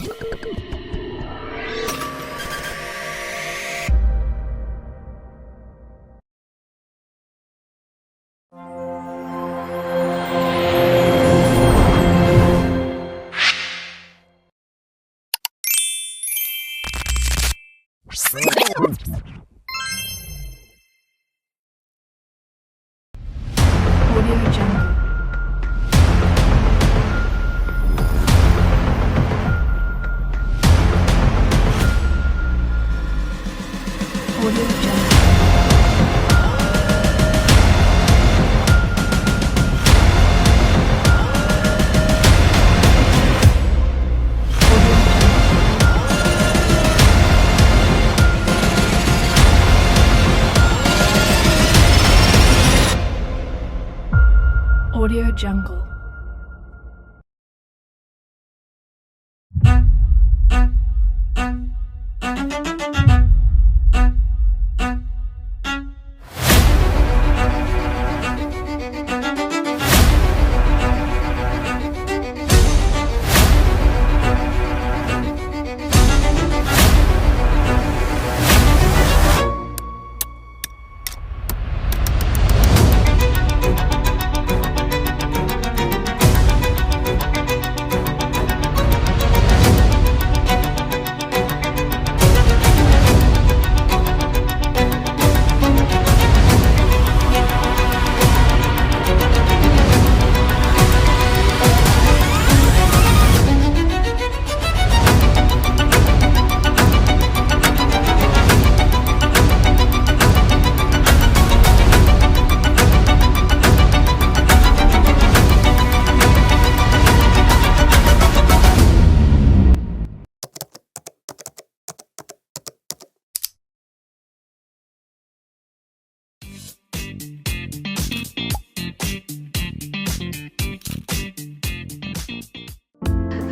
Audio Jungle. Audio Jungle. Audio Jungle.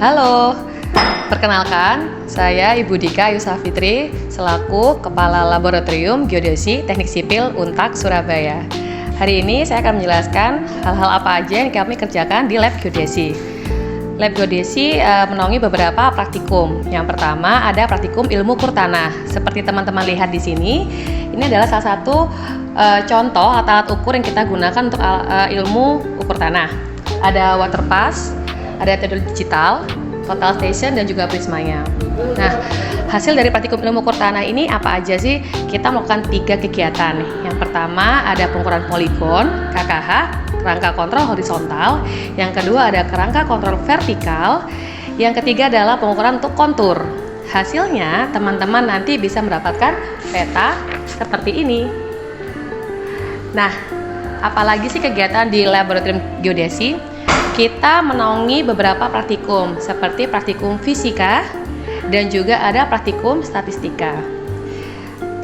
Halo, perkenalkan, saya Ibu Dika Yusafitri selaku Kepala Laboratorium Geodesi Teknik Sipil Untak Surabaya. Hari ini saya akan menjelaskan hal-hal apa aja yang kami kerjakan di Lab Geodesi. Lab Geodesi menaungi beberapa praktikum. Yang pertama ada praktikum ilmu ukur tanah. Seperti teman-teman lihat di sini, ini adalah salah satu contoh alat ukur yang kita gunakan untuk ilmu ukur tanah. Ada water pass, ada teodol digital, total station, dan juga prismanya. Nah, hasil dari praktikum ilmu ukur tanah ini apa aja sih? Kita melakukan 3 kegiatan. Yang pertama ada pengukuran poligon, KKH, kerangka kontrol horizontal. Yang kedua ada kerangka kontrol vertikal. Yang ketiga adalah pengukuran untuk kontur. Hasilnya teman-teman nanti bisa mendapatkan peta seperti ini. Nah, apalagi sih kegiatan di Laboratorium Geodesi? Kita menaungi beberapa praktikum seperti praktikum fisika dan juga ada praktikum statistika.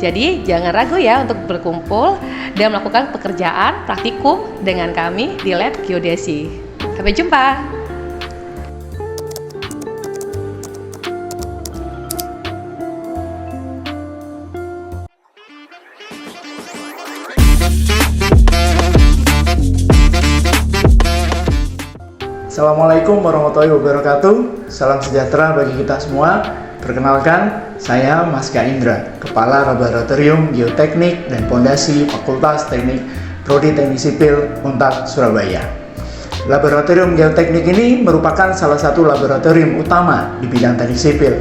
Jadi jangan ragu ya untuk berkumpul dan melakukan pekerjaan praktikum dengan kami di Lab Geodesi. Sampai jumpa. Assalamualaikum warahmatullahi wabarakatuh. Salam sejahtera bagi kita semua. Perkenalkan, saya Mas K. Indra, Kepala Laboratorium Geoteknik dan Pondasi Fakultas Teknik Prodi Teknik Sipil Untak Surabaya. Laboratorium Geoteknik ini merupakan salah satu laboratorium utama di bidang teknik sipil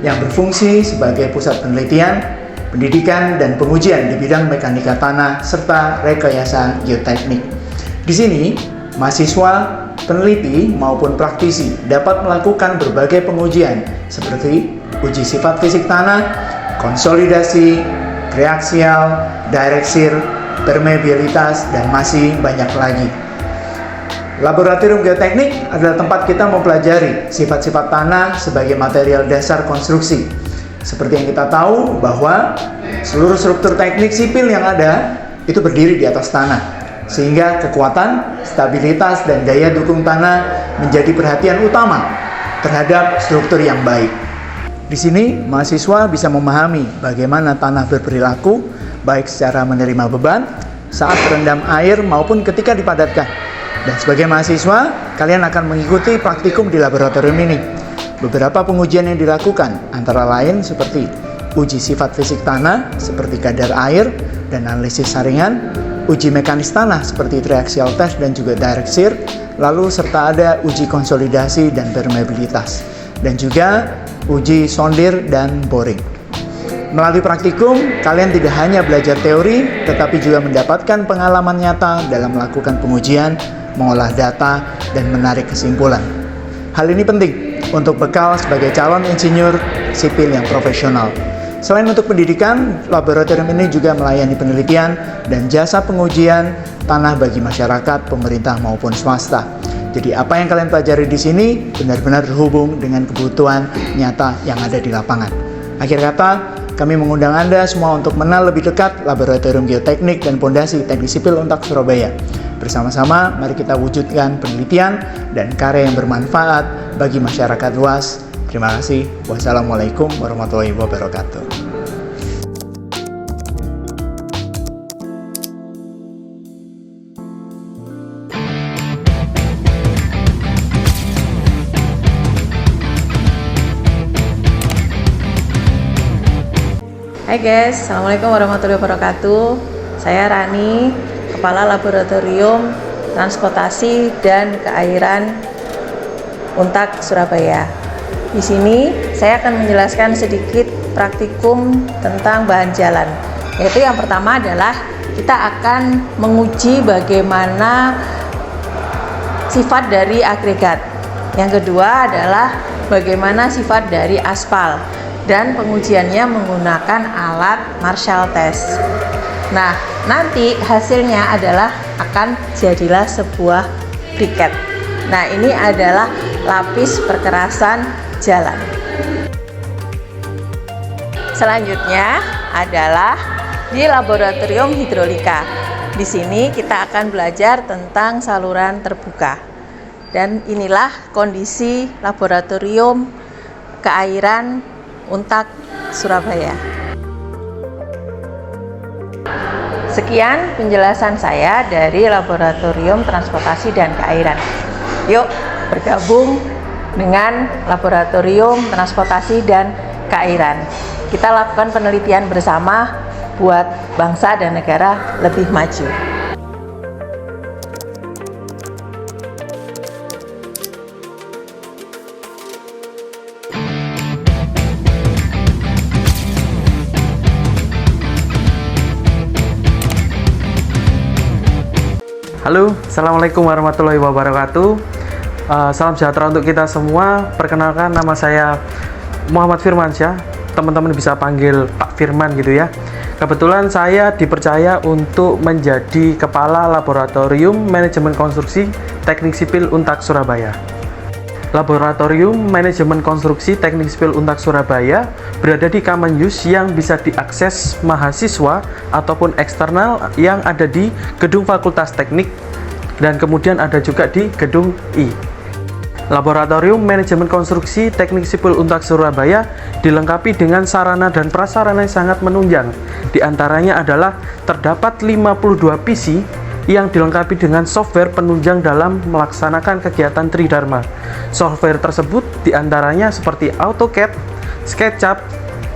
yang berfungsi sebagai pusat penelitian, pendidikan, dan pengujian di bidang mekanika tanah serta rekayasa geoteknik. Di sini, mahasiswa, peneliti maupun praktisi dapat melakukan berbagai pengujian seperti uji sifat fisik tanah, konsolidasi, reaksial, direct shear, permeabilitas, dan masih banyak lagi. Laboratorium Geoteknik adalah tempat kita mempelajari sifat-sifat tanah sebagai material dasar konstruksi. Seperti yang kita tahu bahwa seluruh struktur teknik sipil yang ada itu berdiri di atas tanah, sehingga kekuatan, stabilitas, dan daya dukung tanah menjadi perhatian utama terhadap struktur yang baik. Di sini, mahasiswa bisa memahami bagaimana tanah berperilaku, baik secara menerima beban, saat terendam air, maupun ketika dipadatkan. Dan sebagai mahasiswa, kalian akan mengikuti praktikum di laboratorium ini. Beberapa pengujian yang dilakukan antara lain seperti uji sifat fisik tanah seperti kadar air dan analisis saringan, uji mekanis tanah seperti triaxial test dan juga direct shear, lalu serta ada uji konsolidasi dan permeabilitas, dan juga uji sondir dan boring. Melalui praktikum, kalian tidak hanya belajar teori, tetapi juga mendapatkan pengalaman nyata dalam melakukan pengujian, mengolah data, dan menarik kesimpulan. Hal ini penting untuk bekal sebagai calon insinyur sipil yang profesional. Selain untuk pendidikan, laboratorium ini juga melayani penelitian dan jasa pengujian tanah bagi masyarakat, pemerintah maupun swasta. Jadi apa yang kalian pelajari di sini benar-benar terhubung dengan kebutuhan nyata yang ada di lapangan. Akhir kata, kami mengundang Anda semua untuk mengenal lebih dekat Laboratorium Geoteknik dan Pondasi Teknik Sipil Untak Surabaya. Bersama-sama, mari kita wujudkan penelitian dan karya yang bermanfaat bagi masyarakat luas. Terima kasih. Wassalamualaikum warahmatullahi wabarakatuh. Hai guys, Assalamualaikum warahmatullahi wabarakatuh. Saya Rani, Kepala Laboratorium Transportasi dan Keairan Untak Surabaya. Di sini saya akan menjelaskan sedikit praktikum tentang bahan jalan. Yaitu yang pertama adalah kita akan menguji bagaimana sifat dari agregat. Yang kedua adalah bagaimana sifat dari aspal. Dan pengujiannya menggunakan alat Marshall test. Nah, nanti hasilnya adalah akan jadilah sebuah briket. Nah, ini adalah lapis perkerasan jalan. Selanjutnya adalah di laboratorium hidrolika. Di sini kita akan belajar tentang saluran terbuka. Dan inilah kondisi laboratorium keairan Untak Surabaya. Sekian penjelasan saya dari Laboratorium Transportasi dan Keairan. Yuk bergabung dengan Laboratorium Transportasi dan Keairan. Kita lakukan penelitian bersama buat bangsa dan negara lebih maju. Halo, Assalamualaikum warahmatullahi wabarakatuh. Salam sejahtera untuk kita semua. Perkenalkan, nama saya Muhammad Firmansyah. Teman-teman bisa panggil Pak Firman gitu ya. Kebetulan saya dipercaya untuk menjadi Kepala Laboratorium Manajemen Konstruksi Teknik Sipil Untak Surabaya. Laboratorium Manajemen Konstruksi Teknik Sipil Untak Surabaya berada di Kamenyus yang bisa diakses mahasiswa ataupun eksternal yang ada di Gedung Fakultas Teknik dan kemudian ada juga di Gedung I. Laboratorium Manajemen Konstruksi Teknik Sipil Untak Surabaya dilengkapi dengan sarana dan prasarana yang sangat menunjang. Di antaranya adalah terdapat 52 PC yang dilengkapi dengan software penunjang dalam melaksanakan kegiatan Tridharma. Software tersebut diantaranya seperti AutoCAD, SketchUp,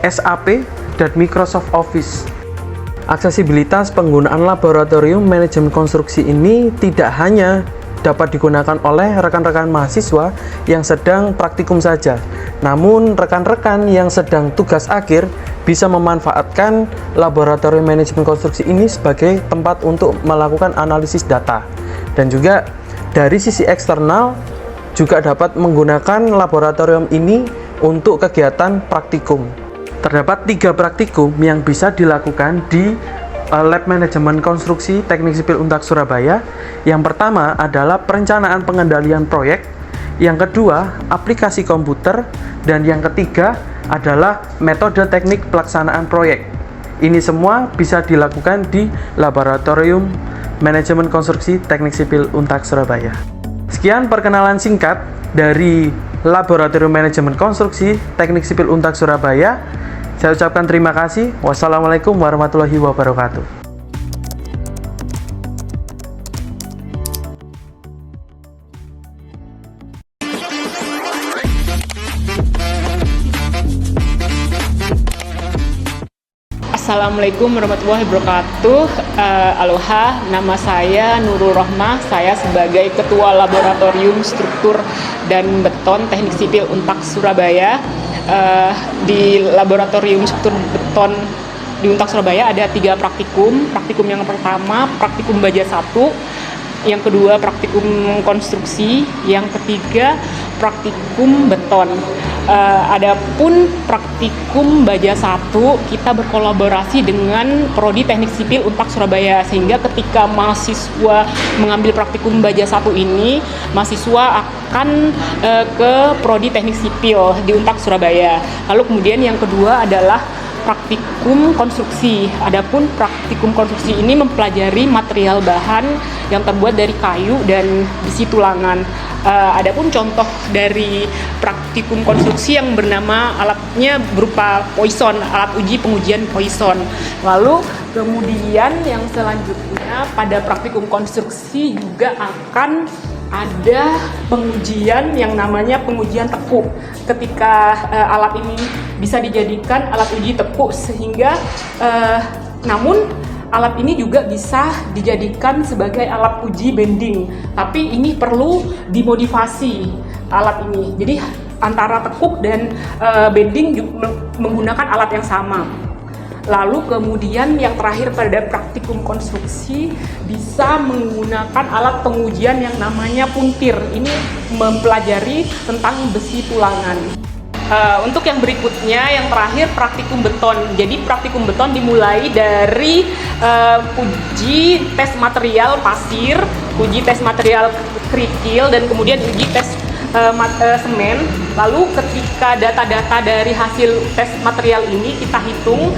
SAP, dan Microsoft Office. Aksesibilitas penggunaan laboratorium manajemen konstruksi ini tidak hanya dapat digunakan oleh rekan-rekan mahasiswa yang sedang praktikum saja, namun rekan-rekan yang sedang tugas akhir bisa memanfaatkan laboratorium manajemen konstruksi ini sebagai tempat untuk melakukan analisis data. Dan juga dari sisi eksternal juga dapat menggunakan laboratorium ini untuk kegiatan praktikum. Terdapat 3 praktikum yang bisa dilakukan di Lab Manajemen Konstruksi Teknik Sipil Untak Surabaya. Yang pertama adalah perencanaan pengendalian proyek, yang kedua aplikasi komputer, dan yang ketiga adalah metode teknik pelaksanaan proyek. Ini semua bisa dilakukan di Laboratorium Manajemen Konstruksi Teknik Sipil Untak Surabaya. Sekian perkenalan singkat dari Laboratorium Manajemen Konstruksi Teknik Sipil Untak Surabaya. Saya ucapkan terima kasih. Wassalamualaikum warahmatullahi wabarakatuh. Assalamualaikum warahmatullahi wabarakatuh. Aloha, nama saya Nurul Rohmah. Saya sebagai Ketua Laboratorium Struktur dan Beton Teknik Sipil Untak Surabaya. Di Laboratorium Struktur Beton di Untak Surabaya ada 3 praktikum. Praktikum yang pertama, praktikum baja 1. Yang kedua, praktikum konstruksi. Yang ketiga, praktikum beton. Adapun praktikum baja 1, kita berkolaborasi dengan Prodi Teknik Sipil Untak Surabaya, sehingga ketika mahasiswa mengambil praktikum baja 1 ini, mahasiswa akan ke Prodi Teknik Sipil di Untak Surabaya. Lalu kemudian yang kedua adalah praktikum konstruksi. Adapun praktikum konstruksi ini mempelajari material bahan yang terbuat dari kayu dan besi tulangan. Adapun contoh dari praktikum konstruksi yang bernama alatnya berupa Poisson, alat uji pengujian Poisson. Lalu kemudian yang selanjutnya pada praktikum konstruksi juga akan ada pengujian yang namanya pengujian tepuk. Ketika alat ini bisa dijadikan alat uji tepuk, sehingga namun alat ini juga bisa dijadikan sebagai alat uji bending, tapi ini perlu dimodifikasi alat ini. Jadi antara tekuk dan bending menggunakan alat yang sama. Lalu kemudian yang terakhir pada praktikum konstruksi bisa menggunakan alat pengujian yang namanya puntir. Ini mempelajari tentang besi tulangan. Untuk yang berikutnya, yang terakhir praktikum beton. Jadi praktikum beton dimulai dari uji tes material pasir, uji tes material kerikil, dan kemudian uji tes semen. Lalu ketika data-data dari hasil tes material ini kita hitung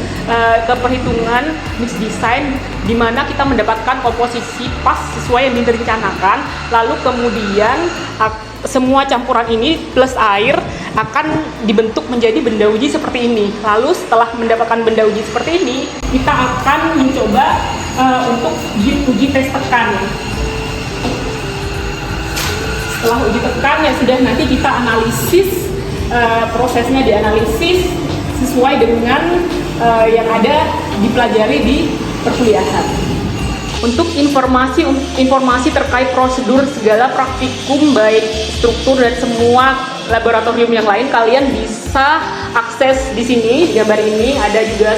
ke perhitungan mix design, di mana kita mendapatkan komposisi pas sesuai yang direncanakan. Lalu kemudian semua campuran ini plus air akan dibentuk menjadi benda uji seperti ini. Lalu setelah mendapatkan benda uji seperti ini, kita akan mencoba untuk uji tes tekan. Setelah uji tekan ya sudah, nanti kita analisis, prosesnya dianalisis sesuai dengan yang ada dipelajari di perkuliahan. Untuk informasi terkait prosedur segala praktikum baik struktur dan semua laboratorium yang lain, kalian bisa akses di sini. Di gambar ini ada juga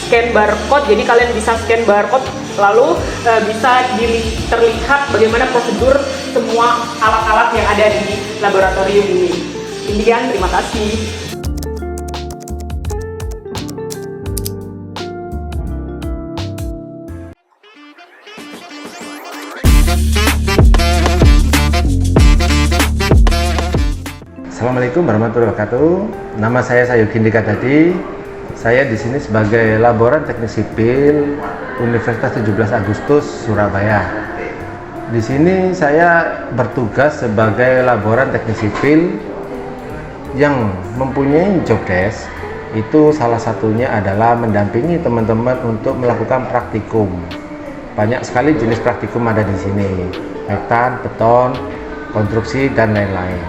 scan barcode, jadi kalian bisa scan barcode, lalu bisa terlihat bagaimana prosedur semua alat-alat yang ada di laboratorium ini. Demikian, terima kasih. Assalamualaikum warahmatullahi wabarakatuh. Nama saya Sayuki Dikadadi. Saya di sini sebagai Laboran Teknik Sipil Universitas 17 Agustus Surabaya. Di sini saya bertugas sebagai Laboran Teknik Sipil yang mempunyai job desk. Itu salah satunya adalah mendampingi teman-teman untuk melakukan praktikum. Banyak sekali jenis praktikum ada di sini, metan, beton, konstruksi, dan lain-lain.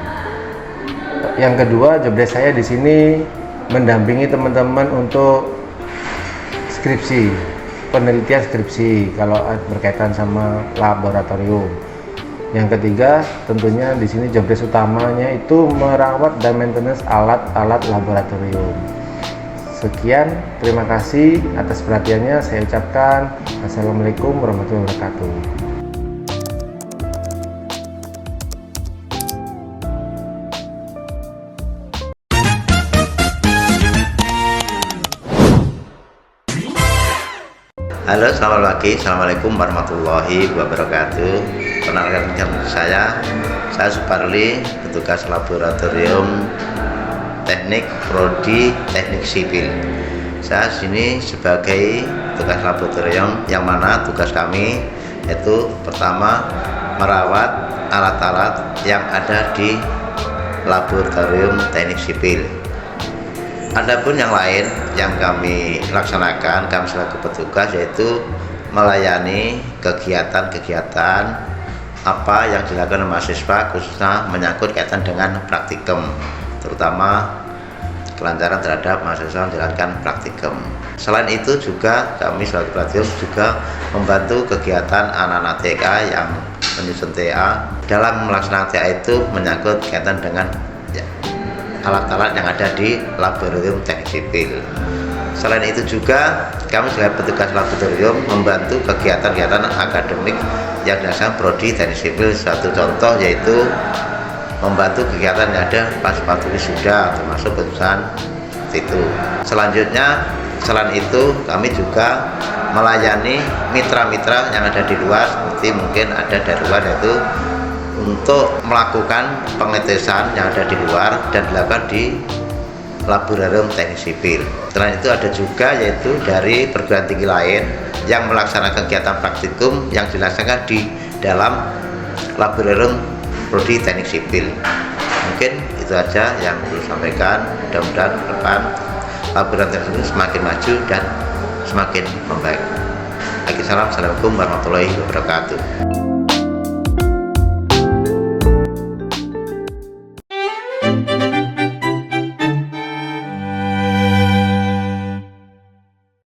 Yang kedua, job desk saya di sini mendampingi teman-teman untuk skripsi, penelitian skripsi kalau berkaitan sama laboratorium. Yang ketiga, tentunya di sini job desk utamanya itu merawat dan maintenance alat-alat laboratorium. Sekian, terima kasih atas perhatiannya. Saya ucapkan Assalamualaikum warahmatullahi wabarakatuh. Halo, selamat pagi. Assalamualaikum warahmatullahi wabarakatuh. Perkenalkan saya Suparli, petugas laboratorium teknik Prodi Teknik Sipil. Saya sini sebagai petugas laboratorium, yang mana tugas kami yaitu pertama merawat alat-alat yang ada di laboratorium teknik sipil. Adapun yang lain yang kami laksanakan, kami selaku petugas, yaitu melayani kegiatan-kegiatan apa yang dilakukan mahasiswa, khususnya menyangkut kaitan dengan praktikum, terutama kelancaran terhadap mahasiswa menjalankan praktikum. Selain itu juga kami selaku Laboratorium juga membantu kegiatan anak-anak TK yang menyusun TA. Dalam melaksanakan TA itu menyangkut kaitan dengan alat-alat yang ada di Laboratorium Teknik Sipil. Selain itu juga kami sebagai petugas laboratorium membantu kegiatan-kegiatan akademik yang dilaksanakan Prodi Teknik Sipil. Satu contoh yaitu membantu kegiatan yang ada pas waktu wisuda, termasuk keputusan itu. Selanjutnya, selain itu kami juga melayani mitra-mitra yang ada di luar, seperti mungkin ada dari luar, yaitu untuk melakukan pengetesan yang ada di luar dan dilakukan di Laboratorium Teknik Sipil. Selain itu ada juga yaitu dari perguruan tinggi lain yang melaksanakan kegiatan praktikum yang dilaksanakan di dalam Laboratorium Prodi Teknik Sipil. Mungkin itu aja yang perlu sampaikan. Mudah-mudahan ke depan Laboratorium Teknik Sipil semakin maju dan semakin membaik. Assalamualaikum warahmatullahi wabarakatuh.